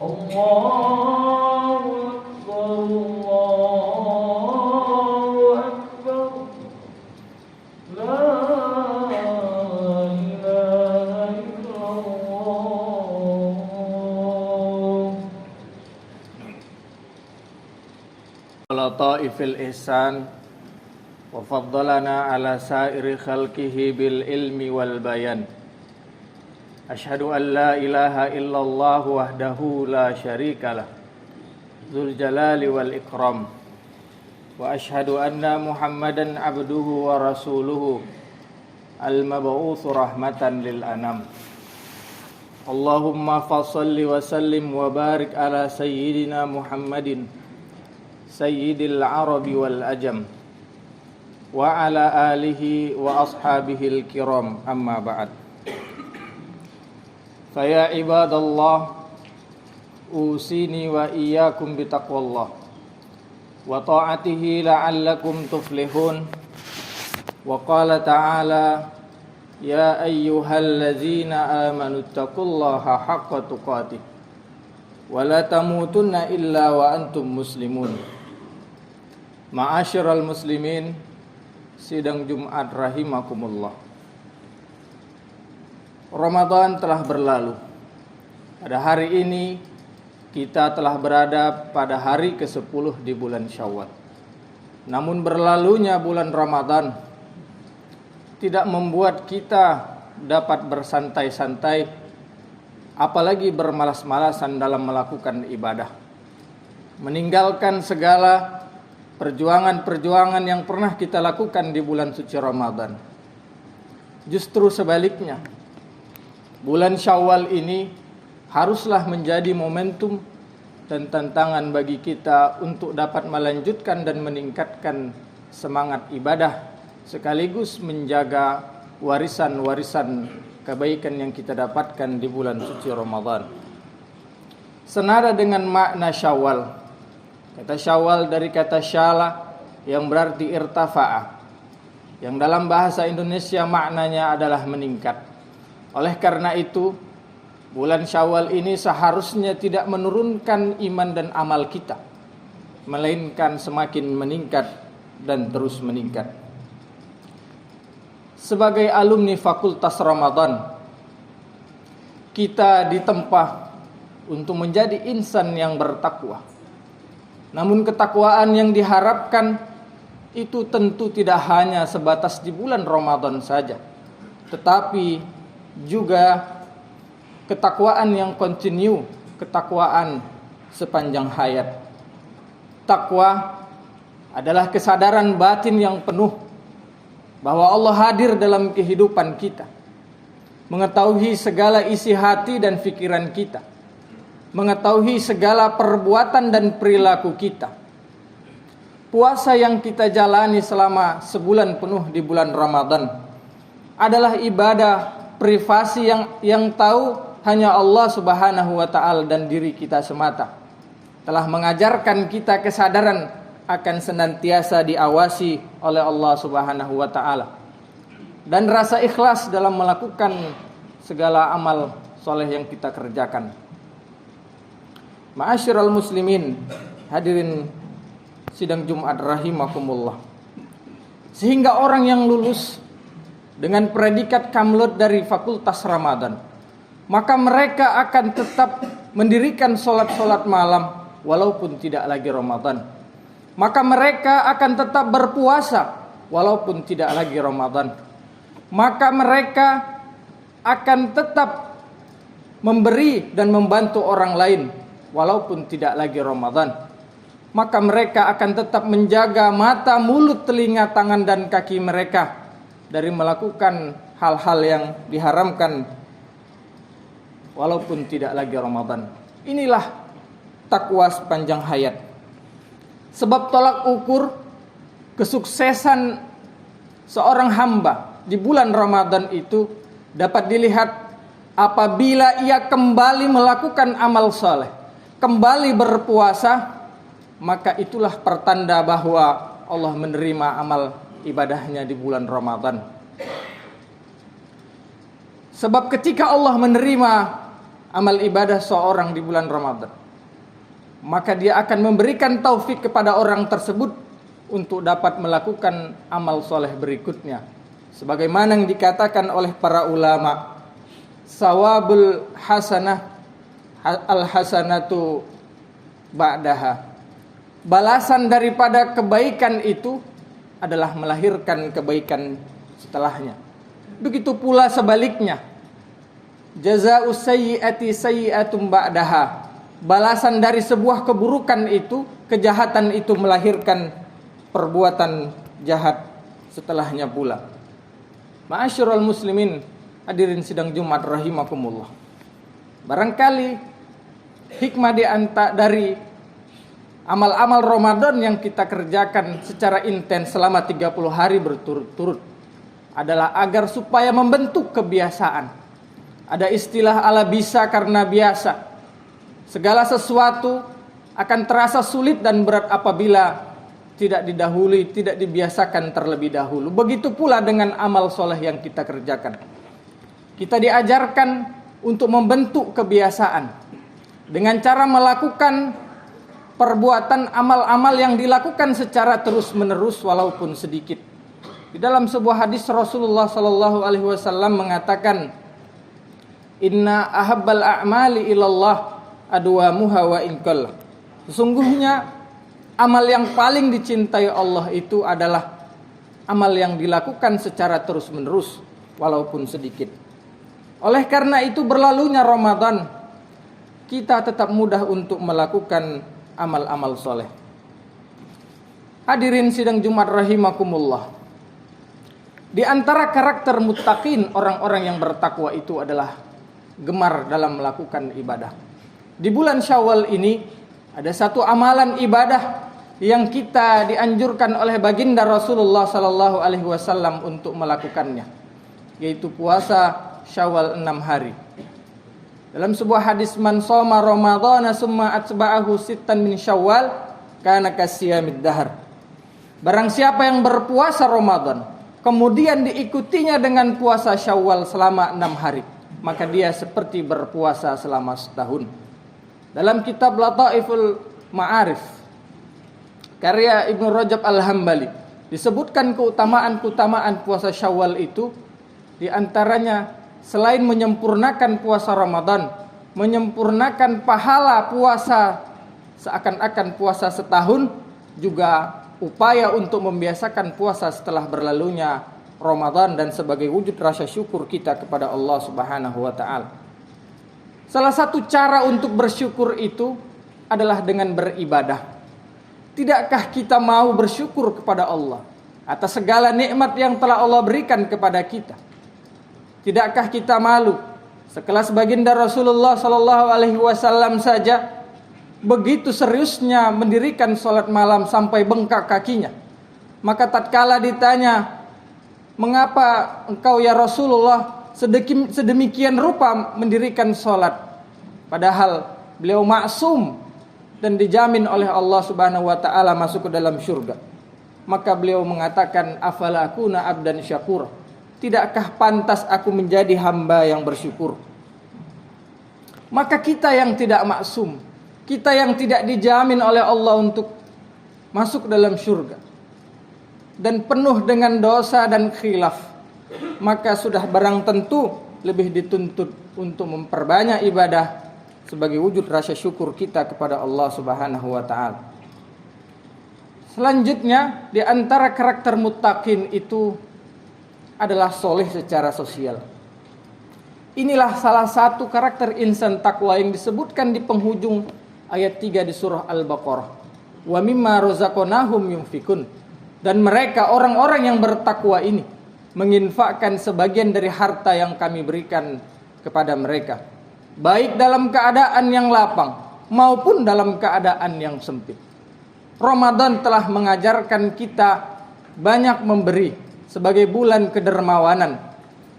الله أكبر الله أكبر لا إله إلا الله. لطائف الإحسان وفضلنا على سائر خلقه بالعلم والبيان. أشهد أن لا إله إلا الله وحده لا شريك له ذو الجلال والإكرام وأشهد أن محمدا عبده ورسوله المبعوث رحمة للأنام. اللهم فصل وسلم وبارك على سيدنا محمد سيد العرب والأجم وعلى آله وأصحابه الكرام أما بعد. فيا عباد الله أوصيني وإياكم بتقوى الله وطاعته لعلكم تفلحون. وقال تعالى يا أيها الذين آمنوا اتقوا الله حق تقاته ولا تموتن إلا وأنتم مسلمون. Ma'asyiral muslimin, sidang Jumat rahimakumullah. Ramadan telah berlalu. Pada hari ini kita telah berada pada hari ke-10 di bulan Syawal. Namun berlalunya bulan Ramadan tidak membuat kita dapat bersantai-santai, apalagi bermalas-malasan dalam melakukan ibadah. Meninggalkan segala perjuangan-perjuangan yang pernah kita lakukan di bulan suci Ramadan. Justru sebaliknya, bulan Syawal ini haruslah menjadi momentum dan tantangan bagi kita untuk dapat melanjutkan dan meningkatkan semangat ibadah, sekaligus menjaga warisan-warisan kebaikan yang kita dapatkan di bulan suci Ramadan. Senada dengan makna Syawal, kata Syawal dari kata syala yang berarti irtafa'a, yang dalam bahasa Indonesia maknanya adalah meningkat. Oleh karena itu, bulan Syawal ini seharusnya tidak menurunkan iman dan amal kita, melainkan semakin meningkat dan terus meningkat. Sebagai alumni Fakultas Ramadan, kita ditempa untuk menjadi insan yang bertakwa. Namun ketakwaan yang diharapkan itu tentu tidak hanya sebatas di bulan Ramadan saja, tetapi juga ketakwaan yang kontinu, ketakwaan sepanjang hayat. Takwa adalah kesadaran batin yang penuh bahwa Allah hadir dalam kehidupan kita, mengetahui segala isi hati dan pikiran kita, mengetahui segala perbuatan dan perilaku kita. Puasa yang kita jalani selama sebulan penuh di bulan Ramadan adalah ibadah privasi yang tahu hanya Allah Subhanahu wa taala dan diri kita semata. Telah mengajarkan kita kesadaran akan senantiasa diawasi oleh Allah Subhanahu wa taala dan rasa ikhlas dalam melakukan segala amal soleh yang kita kerjakan. Ma'asyiral muslimin, hadirin sidang Jumat rahimakumullah. Sehingga orang yang lulus dengan predikat kamlut dari Fakultas Ramadan, maka mereka akan tetap mendirikan sholat-sholat malam walaupun tidak lagi Ramadan. Maka mereka akan tetap berpuasa walaupun tidak lagi Ramadan. Maka mereka akan tetap memberi dan membantu orang lain walaupun tidak lagi Ramadan. Maka mereka akan tetap menjaga mata, mulut, telinga, tangan, dan kaki mereka dari melakukan hal-hal yang diharamkan walaupun tidak lagi Ramadan. Inilah takwa sepanjang hayat. Sebab tolak ukur kesuksesan seorang hamba di bulan Ramadan itu dapat dilihat apabila ia kembali melakukan amal saleh, kembali berpuasa, maka itulah pertanda bahwa Allah menerima amal ibadahnya di bulan Ramadan. Sebab ketika Allah menerima amal ibadah seorang di bulan Ramadan, maka dia akan memberikan taufik kepada orang tersebut untuk dapat melakukan amal soleh berikutnya. Sebagaimana yang dikatakan oleh para ulama, sawabul hasanah al-hasanatu ba'daha. Balasan daripada kebaikan itu adalah melahirkan kebaikan setelahnya. Begitu pula sebaliknya. Jazaa'us sayyi'ati sayyi'atum ba'daha. Balasan dari sebuah keburukan itu, kejahatan itu melahirkan perbuatan jahat setelahnya pula. Ma'asyiral muslimin, hadirin sidang Jumat rahimakumullah. Barangkali hikmah dari amal-amal Ramadan yang kita kerjakan secara intens selama 30 hari berturut-turut adalah agar supaya membentuk kebiasaan. Ada istilah ala bisa karena biasa. Segala sesuatu akan terasa sulit dan berat apabila tidak didahului, tidak dibiasakan terlebih dahulu. Begitu pula dengan amal soleh yang kita kerjakan. Kita diajarkan untuk membentuk kebiasaan dengan cara melakukan perbuatan amal-amal yang dilakukan secara terus-menerus walaupun sedikit. Di dalam sebuah hadis Rasulullah sallallahu alaihi wasallam mengatakan, "Inna ahabbal a'mali ilallah adwamuha wa in qalla." Sesungguhnya amal yang paling dicintai Allah itu adalah amal yang dilakukan secara terus-menerus walaupun sedikit. Oleh karena itu berlalunya Ramadan, kita tetap mudah untuk melakukan amal-amal soleh. Hadirin sidang Jumat rahimakumullah. Di antara karakter muttaqin, orang-orang yang bertakwa itu adalah gemar dalam melakukan ibadah. Di bulan Syawal ini ada satu amalan ibadah yang kita dianjurkan oleh baginda Rasulullah sallallahu alaihi wasallam untuk melakukannya, yaitu puasa Syawal 6 hari. Dalam sebuah hadis, man shoma ramadhana summa atba'ahu sittan min Syawal kana kasiyamid dahr. Barang siapa yang berpuasa Ramadan kemudian diikutinya dengan puasa Syawal selama 6 hari, maka dia seperti berpuasa selama setahun. Dalam kitab Lataiful Ma'arif karya Ibnu Rajab Al-Hambali disebutkan keutamaan-keutamaan puasa Syawal itu. Di antaranya selain menyempurnakan puasa Ramadan, menyempurnakan pahala puasa seakan-akan puasa setahun, juga upaya untuk membiasakan puasa setelah berlalunya Ramadan dan sebagai wujud rasa syukur kita kepada Allah Subhanahu wa taala. Salah satu cara untuk bersyukur itu adalah dengan beribadah. Tidakkah kita mau bersyukur kepada Allah atas segala nikmat yang telah Allah berikan kepada kita? Tidakkah kita malu sekelas baginda Rasulullah sallallahu alaihi wasallam saja begitu seriusnya mendirikan salat malam sampai bengkak kakinya? Maka tatkala ditanya, "Mengapa engkau ya Rasulullah sedemikian rupa mendirikan salat?" Padahal beliau maksum dan dijamin oleh Allah Subhanahu wa taala masuk ke dalam surga. Maka beliau mengatakan, "Afala akuna abdan syakura?" Tidakkah pantas aku menjadi hamba yang bersyukur? Maka kita yang tidak maksum, kita yang tidak dijamin oleh Allah untuk masuk dalam surga dan penuh dengan dosa dan khilaf, maka sudah barang tentu lebih dituntut untuk memperbanyak ibadah sebagai wujud rasa syukur kita kepada Allah Subhanahu wa taala. Selanjutnya, di antara karakter muttaqin itu adalah soleh secara sosial. Inilah salah satu karakter insan takwa yang disebutkan di penghujung ayat 3 di surah Al-Baqarah. Wa mimma razaqnahum yunfikun. Dan mereka orang-orang yang bertakwa ini menginfakkan sebagian dari harta yang kami berikan kepada mereka, baik dalam keadaan yang lapang maupun dalam keadaan yang sempit. Ramadan telah mengajarkan kita banyak memberi sebagai bulan kedermawanan.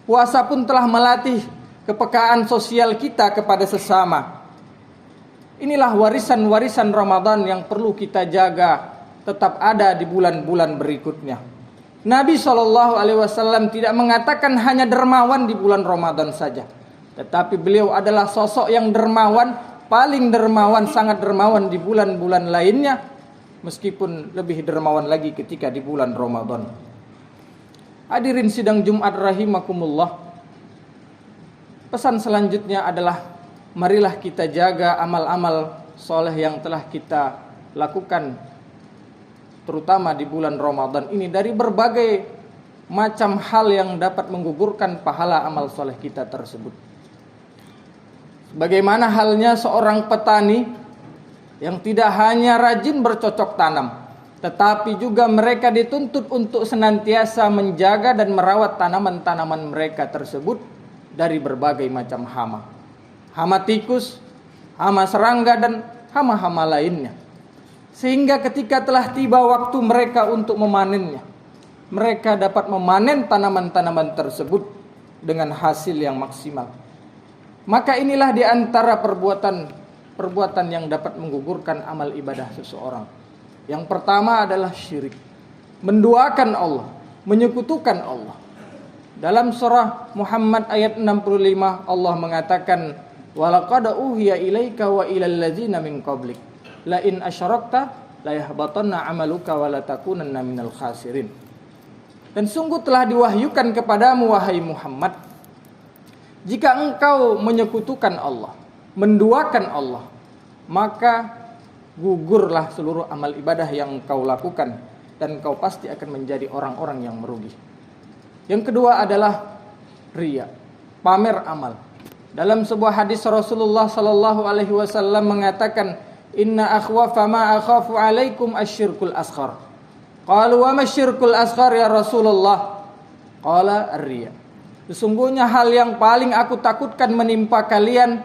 Puasa pun telah melatih kepekaan sosial kita kepada sesama. Inilah warisan-warisan Ramadan yang perlu kita jaga tetap ada di bulan-bulan berikutnya. Nabi SAW tidak mengatakan hanya dermawan di bulan Ramadan saja, Tetapi beliau adalah sosok yang dermawan, paling dermawan, sangat dermawan di bulan-bulan lainnya, meskipun lebih dermawan lagi ketika di bulan Ramadan. Hadirin sidang Jumat rahimakumullah. Pesan selanjutnya adalah marilah kita jaga amal-amal soleh yang telah kita lakukan, terutama di bulan Ramadan ini, dari berbagai macam hal yang dapat menggugurkan pahala amal soleh kita tersebut. Bagaimana halnya seorang petani yang tidak hanya rajin bercocok tanam, tetapi juga mereka dituntut untuk senantiasa menjaga dan merawat tanaman-tanaman mereka tersebut dari berbagai macam hama. Hama tikus, hama serangga, dan hama-hama lainnya. Sehingga ketika telah tiba waktu mereka untuk memanennya, mereka dapat memanen tanaman-tanaman tersebut dengan hasil yang maksimal. Maka inilah di antara perbuatan yang dapat menggugurkan amal ibadah seseorang. Yang pertama adalah syirik, menduakan Allah, menyekutukan Allah. Dalam surah Muhammad ayat 65 Allah mengatakan, walaqad uhiya ilaika wa ilal ladzina min qablik la in asyrakta la yahbatanna amaluka wa la takunanna minal khasirin. Dan sungguh telah diwahyukan kepadamu wahai Muhammad, jika engkau menyekutukan Allah, menduakan Allah, maka gugurlah seluruh amal ibadah yang engkau lakukan dan engkau pasti akan menjadi orang-orang yang merugi. Yang kedua adalah riya, pamer amal. Dalam sebuah hadis Rasulullah sallallahu alaihi wasallam mengatakan, "Inna akhwafa ma akhafu alaikum asyirkul asghar." Qalu wa ma syirkul asghar ya Rasulullah? Qala ar-riya. Sesungguhnya hal yang paling aku takutkan menimpa kalian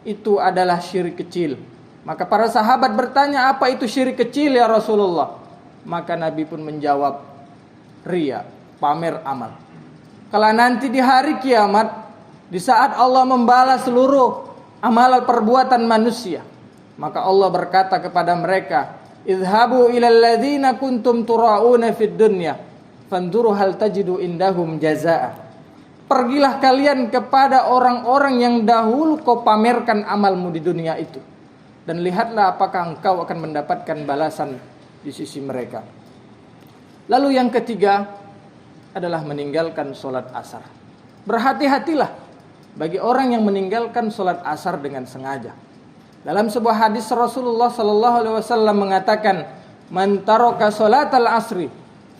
itu adalah syirik kecil. Maka para sahabat bertanya, apa itu syirik kecil ya Rasulullah? Maka Nabi pun menjawab, riya, pamer amal. Kalau nanti di hari kiamat, di saat Allah membalas seluruh amal perbuatan manusia, maka Allah berkata kepada mereka, idhabu ilal ladzina kuntum tura'una fid dunya fanzuru hal tajidu indahum jazaa. Pergilah kalian kepada orang-orang yang dahulu kau pamerkan amalmu di dunia itu, dan lihatlah apakah engkau akan mendapatkan balasan di sisi mereka. Lalu yang ketiga adalah meninggalkan sholat asar. Berhati-hatilah bagi orang yang meninggalkan sholat asar dengan sengaja. Dalam sebuah hadis Rasulullah sallallahu alaihi wasallam mengatakan, man taraka sholatal asri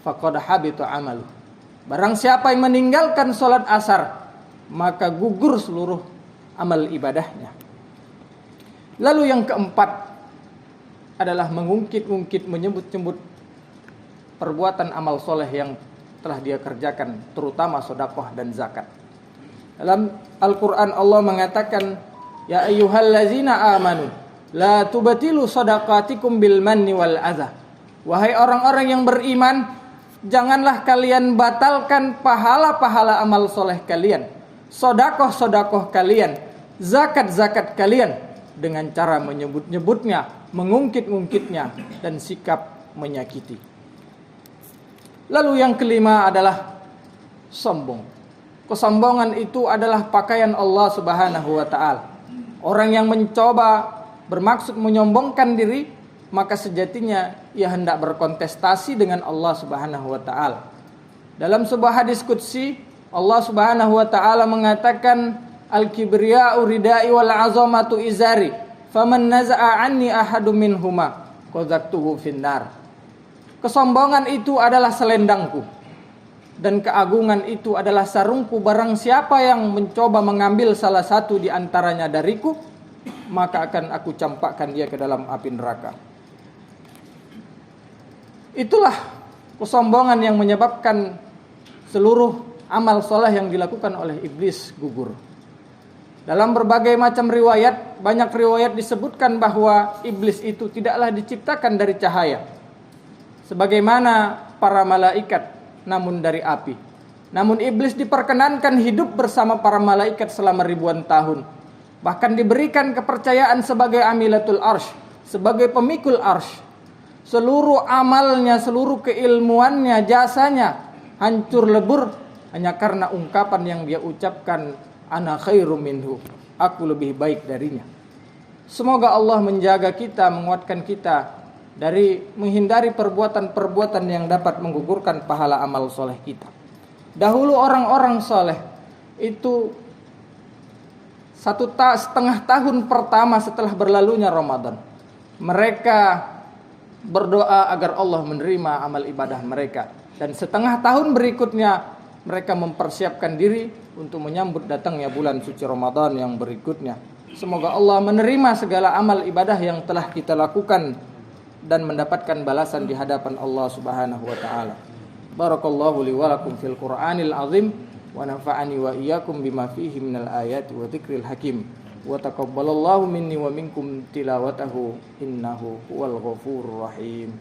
faqad habita amalu. Barang siapa yang meninggalkan sholat asar, maka gugur seluruh amal ibadahnya. Lalu yang keempat adalah mengungkit-ungkit, menyebut-nyebut perbuatan amal soleh yang telah dia kerjakan, terutama sedekah dan zakat. Dalam Al-Quran Allah mengatakan, ya ayyuhallazina amanu la tubatilu shadaqatikum bil manni wal adha. Wahai orang-orang yang beriman, janganlah kalian batalkan pahala-pahala amal soleh kalian, sodakoh-sodakoh kalian, zakat-zakat kalian, dengan cara menyebut-nyebutnya, mengungkit-ungkitnya, dan sikap menyakiti. Lalu yang kelima adalah sombong. Kesombongan itu adalah pakaian Allah Subhanahu wa ta'ala. Orang yang mencoba bermaksud menyombongkan diri, maka sejatinya ia hendak berkontestasi dengan Allah Subhanahu wa ta'ala. Dalam sebuah hadis qudsi, Allah Subhanahu wa ta'ala mengatakan, al-kibriya'u ridai wal 'azamatu izari, faman naza'a anni ahadum minhuma qadzaktuhu finnar. Kesombongan itu adalah selendangku, dan keagungan itu adalah sarungku. Barang siapa yang mencoba mengambil salah satu di antaranya dariku, maka akan aku campakkan dia ke dalam api neraka. Itulah kesombongan yang menyebabkan seluruh amal soleh yang dilakukan oleh iblis gugur. Dalam berbagai macam riwayat, banyak riwayat disebutkan bahwa iblis itu tidaklah diciptakan dari cahaya, sebagaimana para malaikat, namun dari api. Namun iblis diperkenankan hidup bersama para malaikat selama ribuan tahun. Bahkan diberikan kepercayaan sebagai amilatul arsh, sebagai pemikul arsh. Seluruh amalnya, seluruh keilmuannya, jasanya hancur lebur hanya karena ungkapan yang dia ucapkan ana khairum minhu, aku lebih baik darinya. Semoga Allah menjaga kita, menguatkan kita dari menghindari perbuatan-perbuatan yang dapat menggugurkan pahala amal soleh kita. Dahulu orang-orang soleh itu 1,5 tahun pertama setelah berlalunya Ramadan, mereka berdoa agar Allah menerima amal ibadah mereka. Dan setengah tahun berikutnya mereka mempersiapkan diri untuk menyambut datangnya bulan suci Ramadan yang berikutnya. Semoga Allah menerima segala amal ibadah yang telah kita lakukan dan mendapatkan balasan di hadapan Allah Subhanahu wa taala. Barakallahu li wa lakum fil Qur'anil azim wa nafa'ani wa iyyakum bima fihi minal ayati wa dzikril hakim. Wa taqabbalallahu minni wa minkum tilawatahu innahu huwal ghafurur rahim.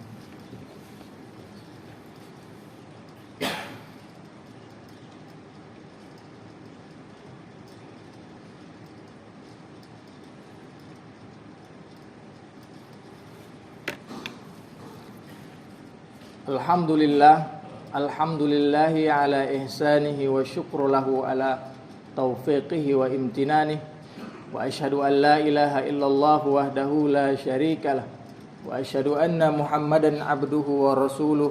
Alhamdulillahi ala ihsanihi wa syukru lahu ala taufiqihi wa imtinanihi wa asyhadu an la ilaha illallah wahdahu la syarikalah wa asyhadu anna Muhammadan abduhu wa rasuluh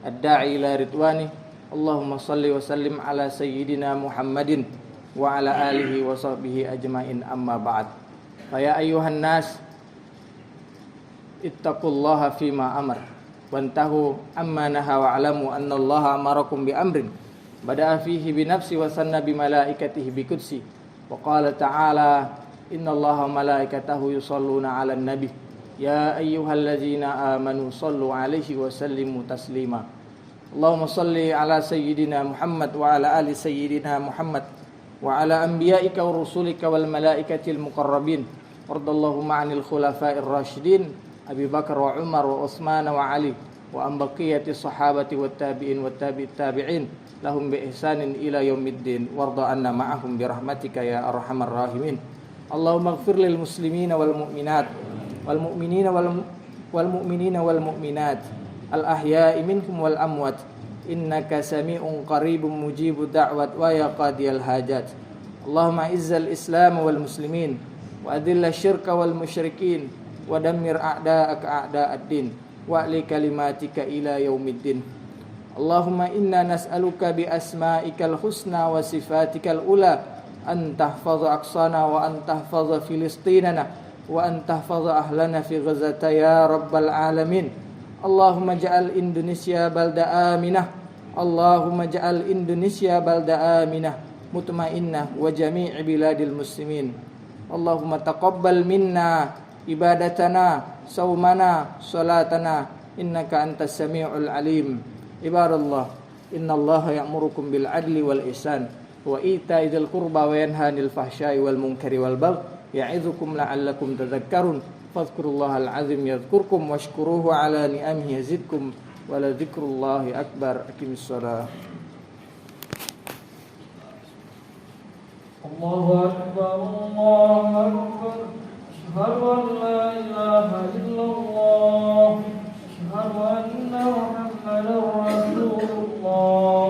ad-da'i ila ridwani. Allahumma salli wa sallim ala sayyidina Muhammadin wa ala alihi wa sahbihi ajmain, amma ba'd. Fa ya ayyuhan nas ittaqullaha fima amar wantahu amma naha wa alamu anna Allah amarakum bi amrin bada'a fihi bi nafsi wa sanna bi malaikatihi bi qudsi wa qala ta'ala inna Allaha wa malaikatahu yusalluna 'alan nabi ya ayyuhallazina amanu sallu 'alaihi wa sallimu taslima. Allahumma salli ala sayyidina Muhammad wa ala ali sayyidina Muhammad wa ala anbiya'ika wa rusulika wal malaikatil muqarrabin wardallahu ma'anil khulafa'ir rasyidin Abi Bakar wa Umar wa Utsman wa Ali wa an baqiyati sahabati wat tabi'in wat tabi'in lahum bi ihsanin ila yaumiddin warda anna ma'ahum bi rahmatika ya arhamar rahimin. Allahumma ighfir lil muslimina wal mu'minat wal mu'minina wal mu'minina wal mu'minat al ahya'i minhum wal amwat innaka sami'un qaribun mujibud da'wat wa ya qadiyal hajat. Allahumma izzal islam wal muslimin wa adilla syirka wal musyrikin wa dammir a'da'aka a'da'ad-din wa li kalimatika ila yaumiddin. Allahumma inna nas'aluka bi asma'ikal husna wa sifatikal ula an tahfaza aqsana wa an tahfaza filistinana wa an tahfaza ahlana fi ghazata ya rabbal alamin. Allahumma ja'al Indonesia balda aminah. Allahumma ja'al Indonesia balda aminah mutmainnah wa jami'i biladil muslimin. Allahumma taqabbal minna ibadatana, saumana, salatana, innaka antas sami'ul alim. Ibadallah, innallaha ya'murukum bil adli wal ihsan wa ita'i dzil qurba wa yanha 'anil fahsya'i wal munkari wal baghi ya'idzukum la'allakum tadhakkarun. Fadhkurullahal 'azim yadhkurkum washkuruhu 'ala ni'amihi yazidkum wa la dzikrullahi akbar. Aqimis shalah. Allahu akbar, Allahu akbar. أشهد أن لا إله إلا الله أشهد أن محمدا رسول الله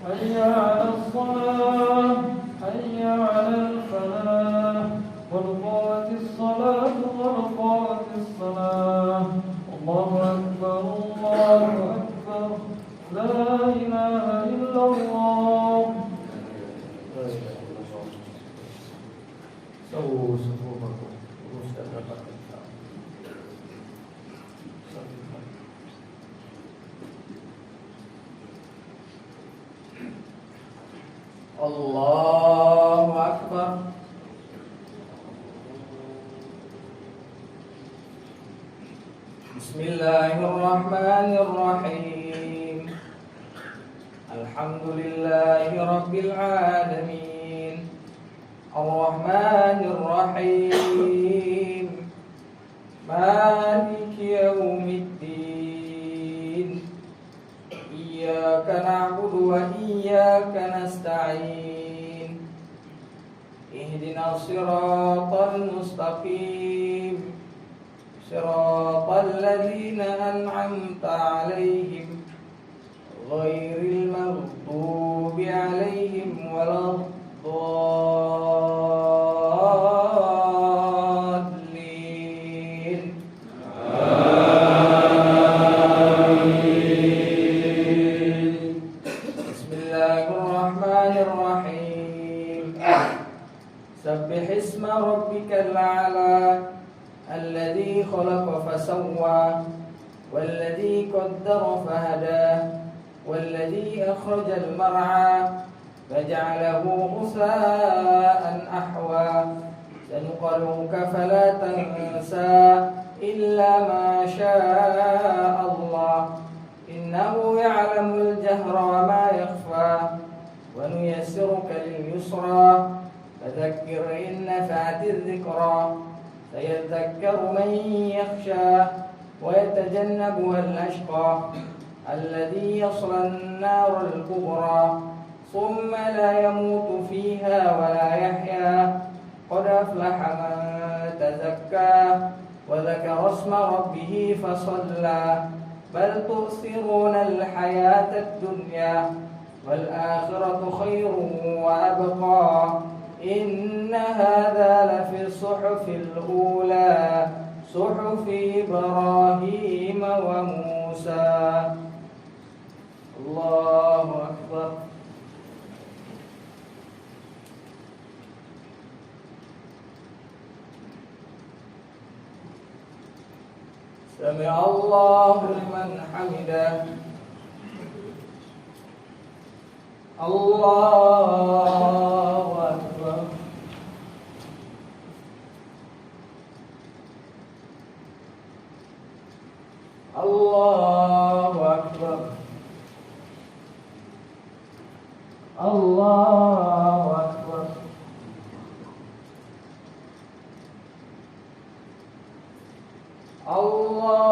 حي على الصلاة حي على الفلاح قد قامت الصلاة قد قامت الصلاة الله أكبر الله أكبر لا إله إلا الله. Allahu akbar. Bismillahirrahmanirrahim. Alhamdulillahi rabbil alamin. Ar-Rahmanir Rahim. Maliki yaumiddin. Iyyaka na'budu wa iyyaka nasta'in. Ihdinas siratal mustaqim. Siratal ladzina an'amta 'alaihim ghairil maghdubi 'alaihim waladdallin. الذي خلق فسوى والذي قدر فهدى والذي أخرج المرعى فجعله غثاء أحوى سنقرئك فلا تنسى إلا ما شاء الله إنه يعلم الجهر وما يخفى ونيسرك لليسرى فذكر إن نفعت الذكرى سيذكر من يخشى ويتجنبها الأشقى الذي يصلى النار الكبرى ثم لا يموت فيها ولا يحيا قد أفلح من تزكى وذكر اسم ربه فصلى بل تؤثرون الحياة الدنيا والآخرة خير وأبقى إن هذا لفي الصحف الأولى صحف إبراهيم وموسى. الله أكبر. سمع الله لمن حمده. الله أكبر. الله أكبر. الله أكبر.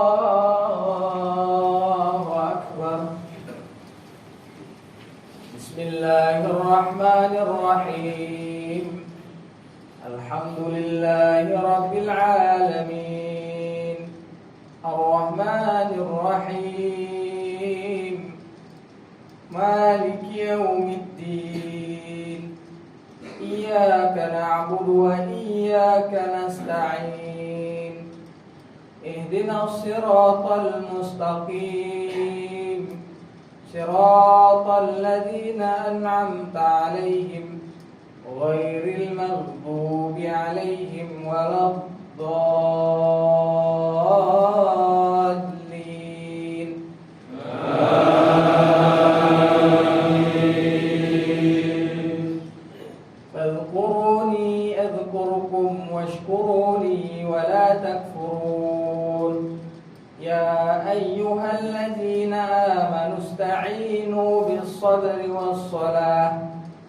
الله أكبر. بسم الله الرحمن الرحيم. الحمد لله رب العالمين الرحمن الرحيم مالك يوم الدين إياك نعبد وإياك نستعين اهدنا الصراط المستقيم صراط الذين أنعمت عليهم غير المغضوب عليهم ولا الضالين. فاذكروني أذكركم واشكروا لي ولا تكفرون. يا أيها الذين آمنوا استعينوا بالصبر والصلاة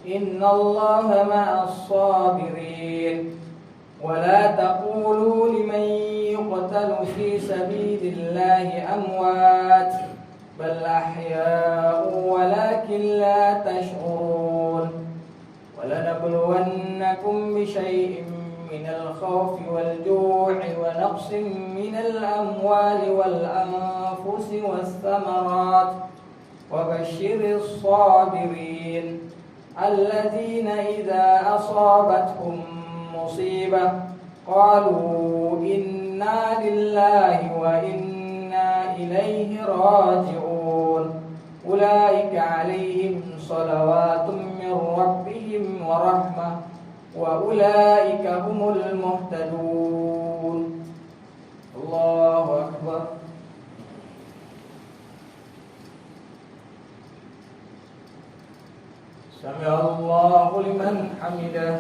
إن الله مع الصابرين. ولا تقولوا لمن يقتل في سبيل الله أموات بل أحياء ولكن لا تشعرون. ولنبلونكم بشيء من الخوف والجوع ونقص من الأموال والأنفس والثمرات وبشر الصابرين الذين إذا أصابتهم مصيبة قالوا إنا لله وإنا إليه راجعون أولئك عليهم صلوات من ربهم ورحمة وأولئك هم المهتدون. الله أكبر. سمع الله لمن حمده.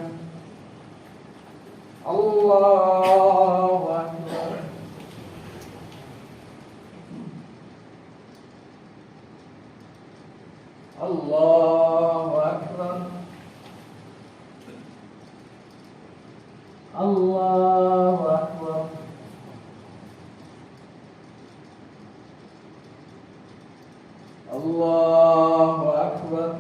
الله أكبر. الله أكبر. الله أكبر. الله أكبر.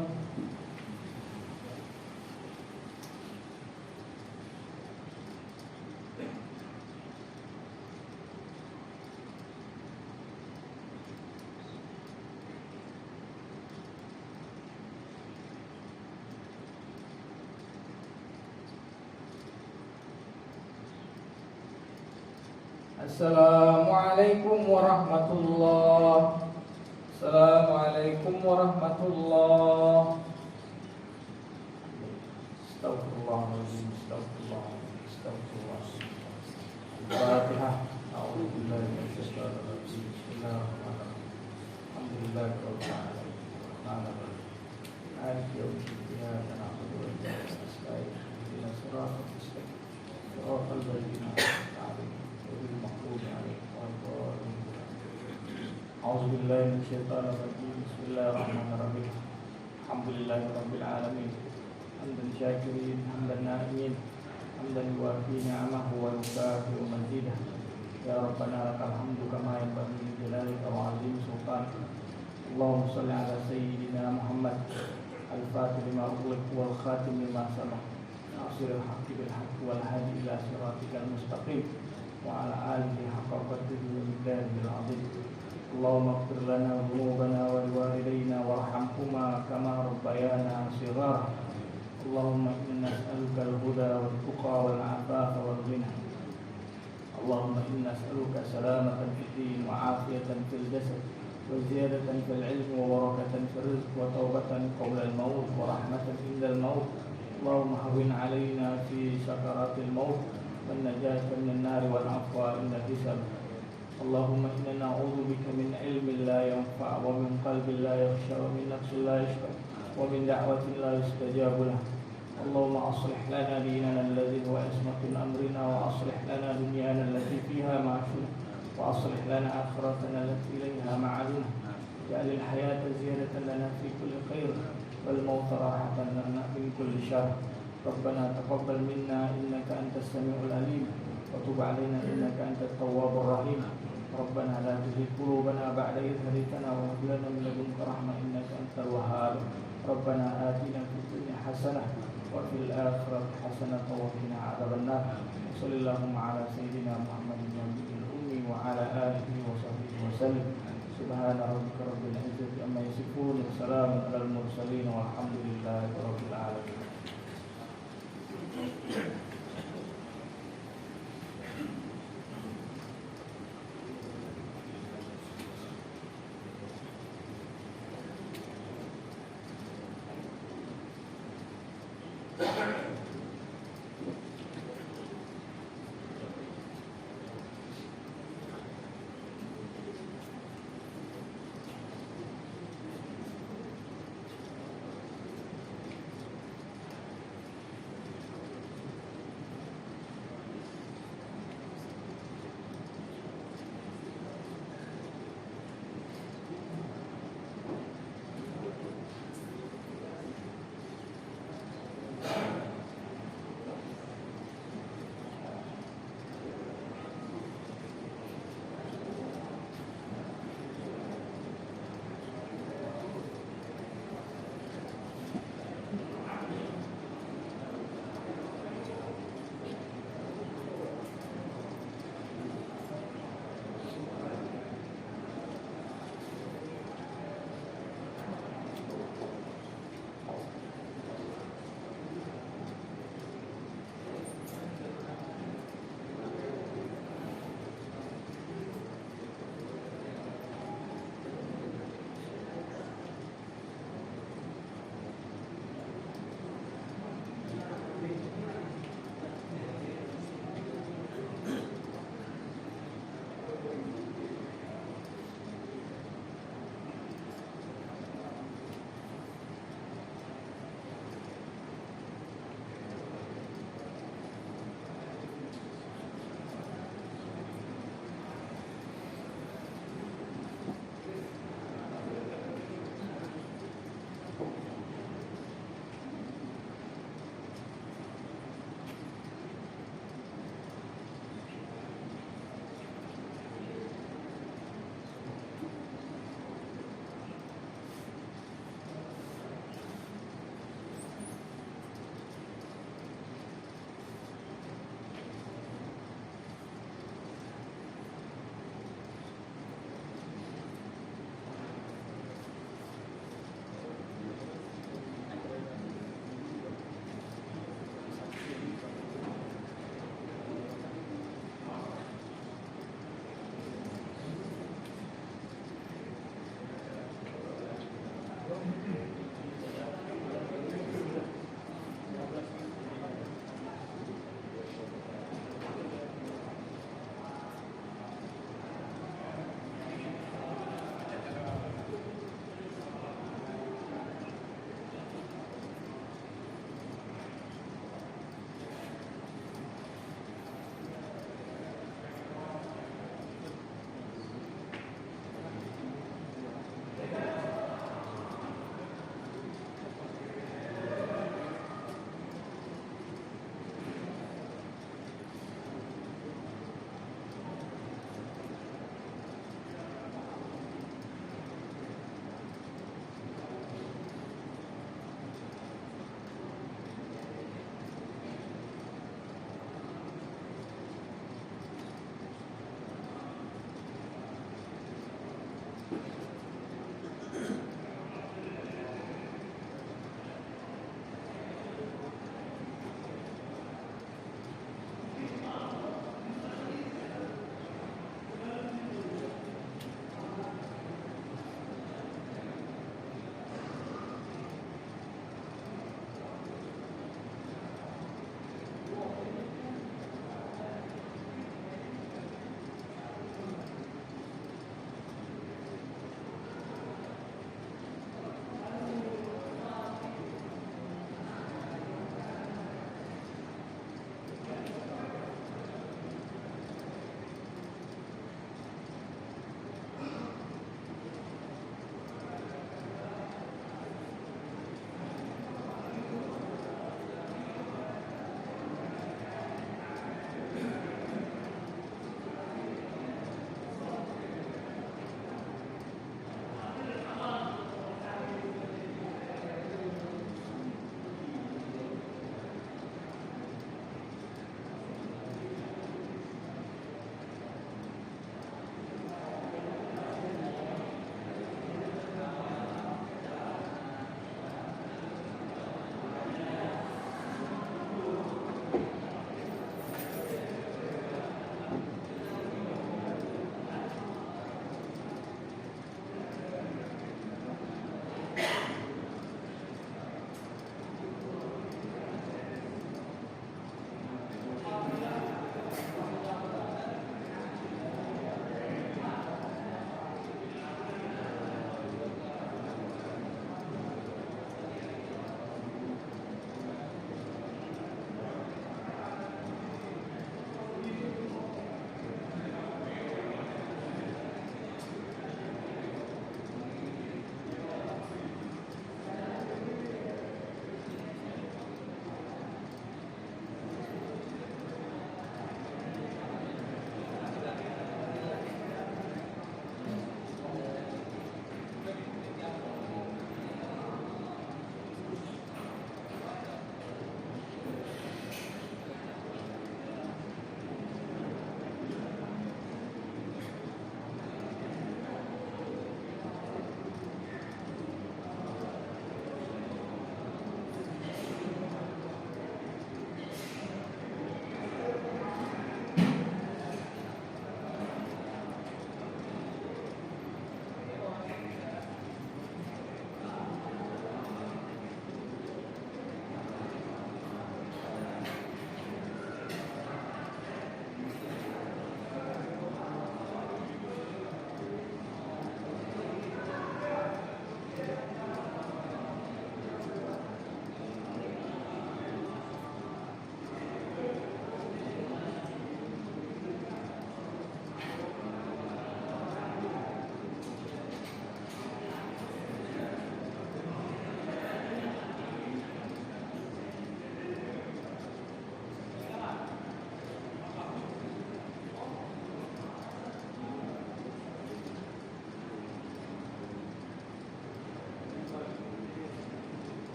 Assalamualaikum warahmatullahi. Assalamualaikum warahmatullahi. Astagfirullahaladzim. Astagfirullah. Astagfirullah. Al-Fatihah. A'udzubillahi minasyaitonir rajim. Bismillahirrahmanirrahim. Alhamdulillahirabbil alamin. Arrahmanirrahim. Maliki yaumiddin. Iyyaka na'budu wa iyyaka nasta'in. Ihdinas siratal mustaqim. Siratal ladzina an'amta 'alaihim ghairil maghdubi 'alaihim waladdallin. A'udzubillahi minasyaitonir rajim. Bismillahirrahmanirrahim. Alhamdulillahirabbil alamin. Hamdan syakirin, hamdan na'imin, hamdan yuwafi ni'amahu wa yukafi'u mazidah. Ya Rabbana lakal hamdu kama yanbaghi li jalalika wa 'azimi sultanik. Allahumma shalli ala sayyidina Muhammad al-fatih lima ughliq wal khatim lima sabaq nasiril haqqi bil haqqi wal hadi ila siratikal mustaqim wa ala alihi haqqa qadrihi wa miqdarihi al-'azim. Allahumma ighfir lana dhunubana wa liwalidayna warhamhuma kama rabbayana shighara. Allahumma inna nas'aluka al-huda wal-tuqa wal-'afafa wal-ghina. Allahumma inna nas'aluka salamatan fid din wa 'afiyatan fil jasad wa ziyadatan fil 'ilmi wa barakatan fil rizq wa tawbatan qabla al-maut wa rahmatan inda al-maut. Allahumma hawwin 'alaina fi sakaratil maut wan najata minan nar wal 'afwa inda hisab. Allahumma inna na'udzu bika min 'ilmin la yanfa' wa min qalbin la yakhsha wa min nafsin la yashfa' wa min da'watin la yustajabu lah. Allahumma aslih lana dinana alladhi huwa ismatun amrina wa aslih lana dunyana allati fiha ma'ashuna wa aslih lana akhiratana allati ilayha ma'aduna. Ja'alil hayata ziyadatan lana fi kulli khair wal mauta rahatan lana min kulli syarr. Rabbana taqabbal minna innaka antas samiul alim wa tub 'alaina innaka antat tawwabur rahim. Rabbana la tuzigh qulubana ba'da idh hadaytana wa hab lana min ladunka rahmah innaka antal wahhab. Rabbana atina fid dunya hasanah wa fil akhirati hasanah wa qina adzaban nar. Shallallahu ala sayyidina Muhammadin nabiyil ummi wa ala alihi wa sahbihi wa sallam. Subhana rabbika rabbil izzati amma yasifun wa salamun alal mursalin walhamdulillahi rabbil alamin.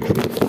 Mas.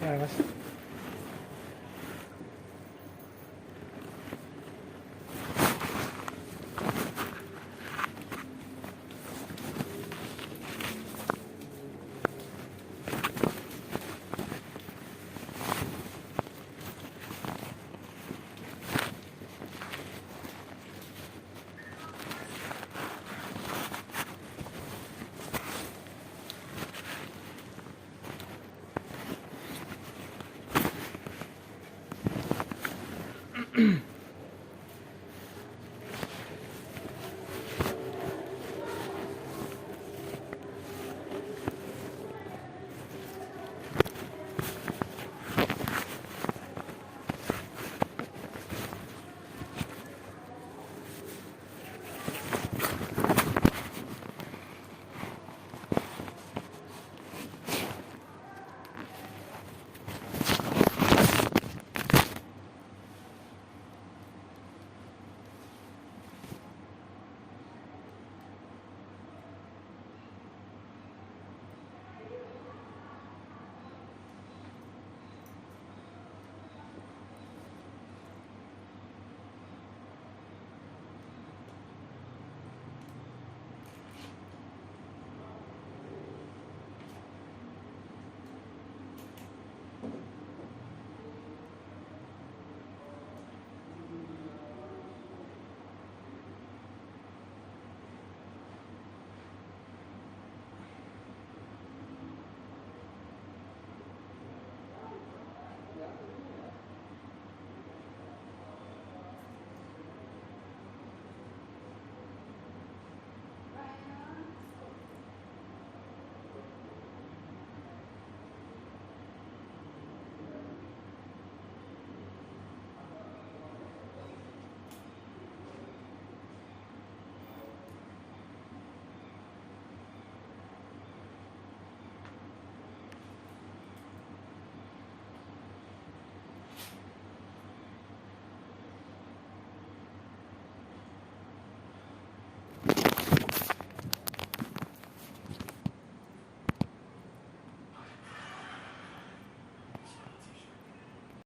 Ya, Mas.